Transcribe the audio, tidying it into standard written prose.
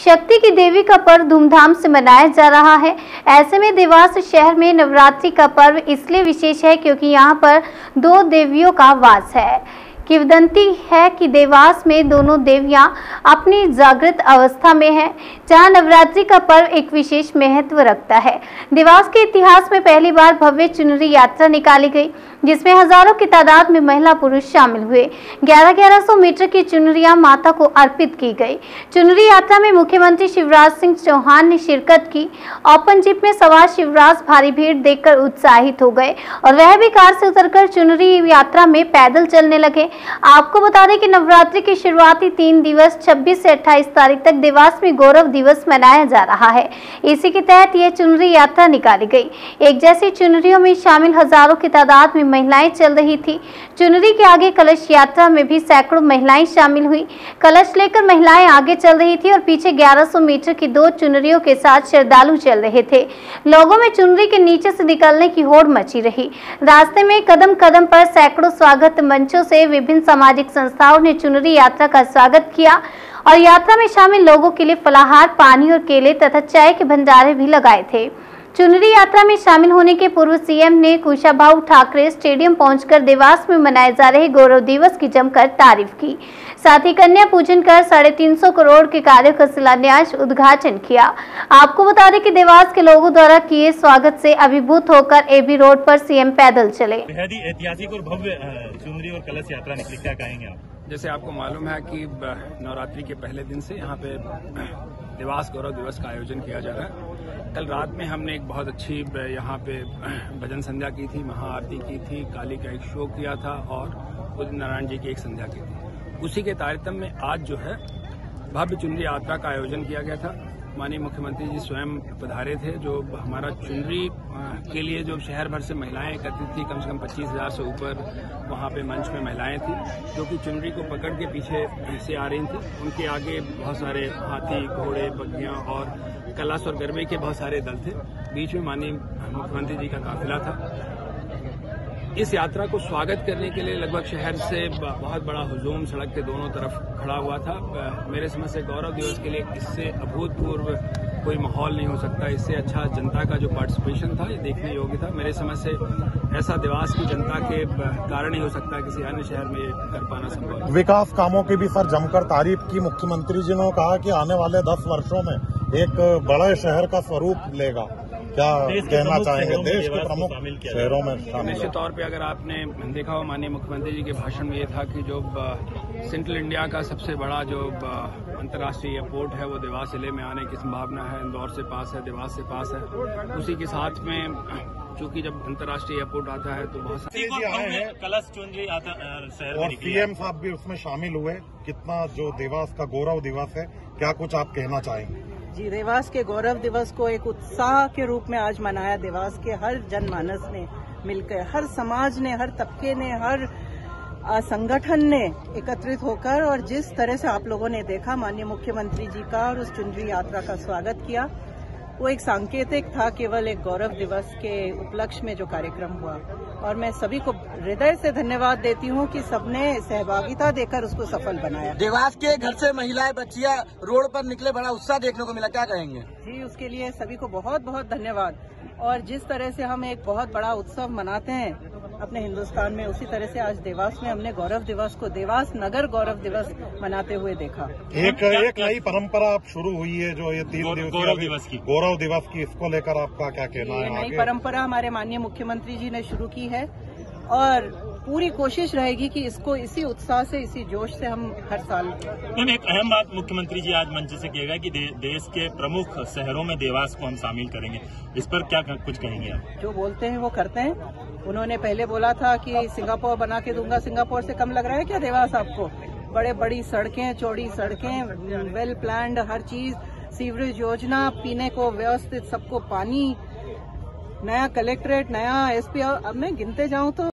शक्ति की देवी का पर्व धूमधाम से मनाया जा रहा है। ऐसे में देवास शहर में नवरात्रि का पर्व इसलिए विशेष है क्योंकि यहाँ पर 2 देवियों का वास है। किंवदंती है कि देवास में दोनों देवियां अपनी जागृत अवस्था में हैं, जहां नवरात्रि का पर्व एक विशेष महत्व रखता है। देवास के इतिहास में पहली बार भव्य चुनरी यात्रा निकाली गई, जिसमें हजारों की तादाद में महिला पुरुष शामिल हुए। 1100 मीटर की चुनरियां माता को अर्पित की गई। चुनरी यात्रा में मुख्यमंत्री शिवराज सिंह चौहान ने शिरकत की। ओपन जीप में सवार शिवराज भारी भीड़ देखकर उत्साहित हो गए और वह भी कार से उतरकर चुनरी यात्रा में पैदल चलने लगे। आपको बता दें कि नवरात्रि की शुरुआती 3 दिवस 26 से 28 तारीख तक देवास में गौरव दिवस मनाया जा रहा है। इसी के तहत यह चुनरी यात्रा निकाली गई। एक जैसी चुनरियों में शामिल हजारों की तादाद में महिलाएं चल रही थी। चुनरी के आगे कलश यात्रा में भी सैकड़ों महिलाएं शामिल हुई। कलश लेकर महिलाएं आगे चल रही थी और पीछे 1100 मीटर की 2 चुनरियों के साथ श्रद्धालु चल रहे थे। लोगों में चुनरी के नीचे से निकलने की होड़ मची रही। रास्ते में कदम कदम पर सैकड़ों स्वागत मंचों से विभिन्न सामाजिक संस्थाओं ने चुनरी यात्रा का स्वागत किया और यात्रा में शामिल लोगों के लिए फलाहार, पानी और केले तथा चाय के भंडारे भी लगाए थे। चुनरी यात्रा में शामिल होने के पूर्व सीएम ने कुशाभाऊ ठाकरे स्टेडियम पहुंचकर देवास में मनाए जा रहे गौरव दिवस की जमकर तारीफ की। साथ ही कन्या पूजन कर 350 करोड़ के कार्यों का शिलान्यास उद्घाटन किया। आपको बता दें कि देवास के लोगों द्वारा किए स्वागत से अभिभूत होकर एबी रोड पर सीएम पैदल चले। बेहद ही ऐतिहासिक और भव्य चुनरी और कलश यात्रा निकली, क्या कहेंगे आप? जैसे आपको मालूम है कि नवरात्रि के पहले दिन से यहाँ पे देवास गौरव दिवस का आयोजन किया जा रहा है। कल रात में हमने एक बहुत अच्छी यहाँ पे भजन संध्या की थी, महाआरती की थी, काली का एक शो किया था और उदित नारायण जी की एक संध्या की थी। उसी के तारतम्य में आज जो है भव्य चुनरी यात्रा का आयोजन किया गया था। माननीय मुख्यमंत्री जी स्वयं पधारे थे। जो हमारा चुनरी के लिए जो शहर भर से महिलाएं एकत्रित थी, कम से कम 25,000 से ऊपर वहां पे मंच में महिलाएं थी जो कि चुनरी को पकड़ के पीछे से आ रही थी। उनके आगे बहुत सारे हाथी, घोड़े, बग्गियां और कलश और गरबे के बहुत सारे दल थे। बीच में माननीय मुख्यमंत्री जी का काफिला था। इस यात्रा को स्वागत करने के लिए लगभग शहर से बहुत बड़ा हुजूम सड़क के दोनों तरफ खड़ा हुआ था। मेरे समझ से गौरव दिवस के लिए इससे अभूतपूर्व कोई माहौल नहीं हो सकता। इससे अच्छा जनता का जो पार्टिसिपेशन था ये देखने योग्य था। मेरे समझ से ऐसा देवास की जनता के कारण ही हो सकता है, किसी अन्य शहर में कर पाना संभव। विकास कामों की भी सर जमकर तारीफ की। मुख्यमंत्री जी ने कहा कि आने वाले 10 वर्षों में एक बड़े शहर का स्वरूप लेगा। क्या कहना चाहेंगे? देश के प्रमुख शहरों में शामिल। निश्चित तौर पे अगर आपने देखा हो माननीय मुख्यमंत्री जी के भाषण में ये था कि जो सेंट्रल इंडिया का सबसे बड़ा जो अंतर्राष्ट्रीय एयरपोर्ट है वो देवास जिले में आने की संभावना है। इंदौर से पास है, देवास से पास है। उसी के साथ में चूंकि जब अंतर्राष्ट्रीय एयरपोर्ट आता है तो बहुत सारे कलश चुनरी शहर और सीएम साहब भी उसमें शामिल हुए। कितना जो देवास का गौरव दिवस है, क्या कुछ आप कहना चाहेंगे? जी, देवास के गौरव दिवस को एक उत्साह के रूप में आज मनाया। देवास के हर जनमानस ने मिलकर, हर समाज ने, हर तबके ने, हर संगठन ने एकत्रित होकर और जिस तरह से आप लोगों ने देखा माननीय मुख्यमंत्री जी का और उस चुनरी यात्रा का स्वागत किया, वो एक सांकेतिक था केवल एक गौरव दिवस के उपलक्ष्य में जो कार्यक्रम हुआ। और मैं सभी को हृदय से धन्यवाद देती हूँ कि सबने सहभागिता देकर उसको सफल बनाया। देवास के घर से महिलाएं, बच्चियां रोड पर निकले, बड़ा उत्साह देखने को मिला, क्या कहेंगे? जी, उसके लिए सभी को बहुत बहुत धन्यवाद। और जिस तरह से हम एक बहुत बड़ा उत्सव मनाते हैं अपने हिंदुस्तान में, उसी तरह से आज देवास में हमने गौरव दिवस को देवास नगर गौरव दिवस मनाते हुए देखा। एक नई परंपरा अब शुरू हुई है जो ये 3 दिवसीय गौरव दिवस की, इसको लेकर आपका क्या कहना है? नई परंपरा हमारे माननीय मुख्यमंत्री जी ने शुरू की है और पूरी कोशिश रहेगी कि इसको इसी उत्साह से, इसी जोश से हम हर साल। एक अहम बात मुख्यमंत्री जी आज मंच से कहेगा कि देश के प्रमुख शहरों में देवास को हम शामिल करेंगे। इस पर क्या कुछ कहेंगे आप? जो बोलते हैं वो करते हैं। उन्होंने पहले बोला था कि सिंगापुर बना के दूंगा। सिंगापुर से कम लग रहा है क्या देवास आपको? बड़ी सड़कें, चौड़ी सड़कें, वेल प्लान्ड हर चीज, सीवरेज योजना, पीने को व्यवस्थित, सबको पानी, नया कलेक्ट्रेट, नया एसपी। अब मैं गिनते जाऊं तो